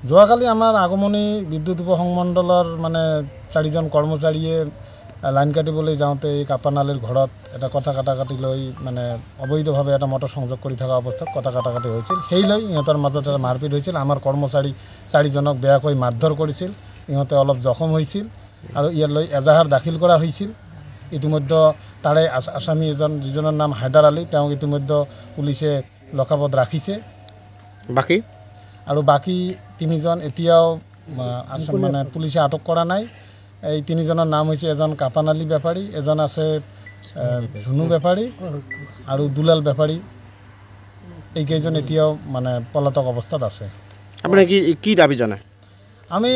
যোৱাকালি আমাৰ আগমনী বিদ্যুৎ উপসংমণ্ডলৰ মানে 4জন কৰ্মচাৰীয়ে লাইন কাটিবলৈ যাওঁতে এই কাপানালিৰ ঘৰত এটা কথা কাটাকাটি লৈ মানে অবৈধভাৱে এটা মটৰ সংযোগ কৰি থকা অৱস্থাত কথা কাটাকাটি হৈছিল। সেই লৈ ইহঁতৰ মাজত এটা মাৰপিট হৈছিল। আমাৰ কৰ্মচাৰী 4জনক বেয়াকৈ মাৰধৰ কৰিছিল। ইহঁতে অলপ জখম হৈছিল আৰু ইয়ালৈ এজাহাৰ দাখিল কৰা হৈছিল। ইতিমধ্যে তাৰে আসামী এজন যিজনৰ নাম হায়দাৰ আলী তেওঁক ইতিমধ্যে পুলিচে লকআপত ৰাখিছে। বাকি 3জন এতিয়াও মানে পুলিচে আটক কৰা নাই। এই 3জনৰ নাম হৈছে এজন কাপানালী বেপাৰী, এজন আছে ঝুনু বেপাৰী আৰু দুলাল বেপাৰী। এইকেইজন এতিয়াও মানে পলাতক অৱস্থাত আছে। আপুনি কি দাবী জনায়? আমি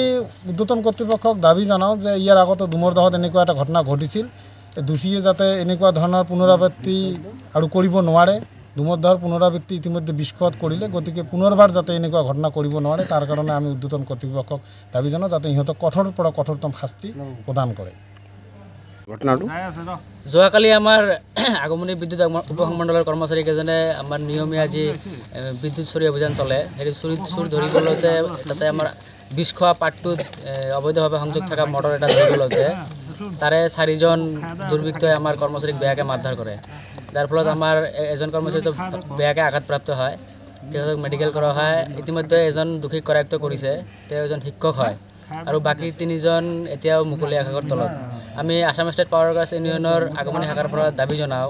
উদ্যতন কৰ্তৃপক্ষক দাবী জনাওঁ যে ইয়াৰ আগতে ডুমৰদহত এনেকুৱা এটা ঘটনা ঘটিছিল। দোষীয়ে যাতে এনেকুৱা ধৰণৰ পুনৰাবৃত্তি আৰু কৰিব নোৱাৰে। ডুমৰদহৰ পুনৰাবৃত্তি ইতিমধ্যে বিস্ফোৰণ কৰিলে, গতিকে পুনৰবাৰ যাতে এনেকুৱা ঘটনা কৰিব নোৱাৰে তাৰ কাৰণে আমি উদ্যতন কৰ্তৃপক্ষক দাবী জনাওঁ যাতে ইহঁতক কঠোৰৰ পৰা কঠোৰতম শাস্তি প্ৰদান কৰে। ঘটনাটো যোৱাকালি আমাৰ আগমনী বিদ্যুৎ উপসংমণ্ডলৰ কৰ্মচাৰীকেইজনে আমাৰ নিয়মীয়া যি বিদ্যুৎ চুৰি অভিযান চলে সেই চুৰ ধৰিবলৈতে তাতে আমাৰ বিষ খোৱা পাতটোত অবৈধভাৱে সংযোগ থকা মটৰ এটা ধৰিবলৈতে তাৰে 4জন দুৰ্বৃত্তই আমাৰ কৰ্মচাৰীক বেয়াকৈ মাৰধৰ কৰে। যাৰ ফলত আমাৰ এজন কৰ্মচাৰীটো বেয়াকৈ আঘাতপ্ৰাপ্ত হয়। তেওঁলোকক মেডিকেল কৰা হয়। ইতিমধ্যে এজন দোষীক কৰায়ত্ব কৰিছে, তেওঁ এজন শিক্ষক হয় আৰু বাকী 3জন এতিয়াও মুকলি আকাশৰ তলত। আমি আসাম ষ্টেট পাৱাৰ ৱৰ্কাৰ্ছ ইউনিয়নৰ আগমনী শাখাৰ পৰা দাবী জনাওঁ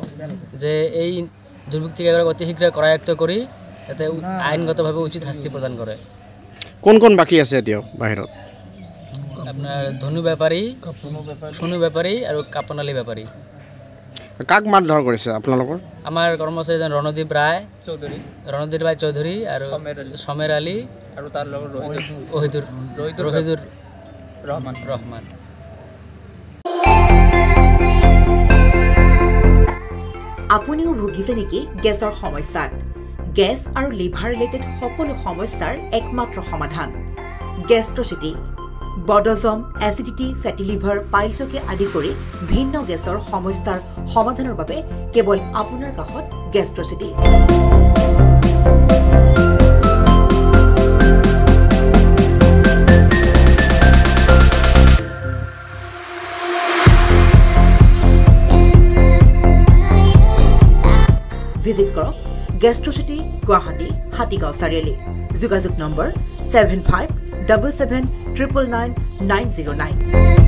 যে এই দুৰ্বৃত্তকেইগৰাকীক অতি শীঘ্ৰে কৰায়ত্ব কৰি যাতে আইনগতভাৱে উচিত শাস্তি প্ৰদান কৰে। কোন বাকী আছে এতিয়াও বাহিৰত? আপোনাৰ ধনু বেপাৰী, সোণু বেপাৰী আৰু কাপনালী বেপাৰী। কাক মাৰধৰ কৰিছে আপোনালোকৰ? আমাৰ কৰ্মচাৰীজন ৰণদীপ ৰায় চৌধুৰী আৰু সমেৰ আলী আৰু তাৰ লগত ৰহিদুৰ ৰহমান। আপুনিও ভুগিছে নেকি গেছৰ সমস্যাত? গেছ আৰু লিভাৰ ৰিলেটেড সকলো সমস্যাৰ একমাত্ৰ সমাধান গেষ্ট্ৰচিটি। বডজম, এচিডিটি, ফেটি লিভাৰ, পাইলছকে আদি কৰি ভিন্ন গেছৰ সমস্যাৰ সমাধানৰ বাবে কেৱল আপোনাৰ কাষত গেষ্ট্ৰচিটি। ভিজিট কৰক গেষ্ট্ৰচিটি, গুৱাহাটী, হাতীগাঁও চাৰিআলি। যোগাযোগ নম্বৰ 7577999909।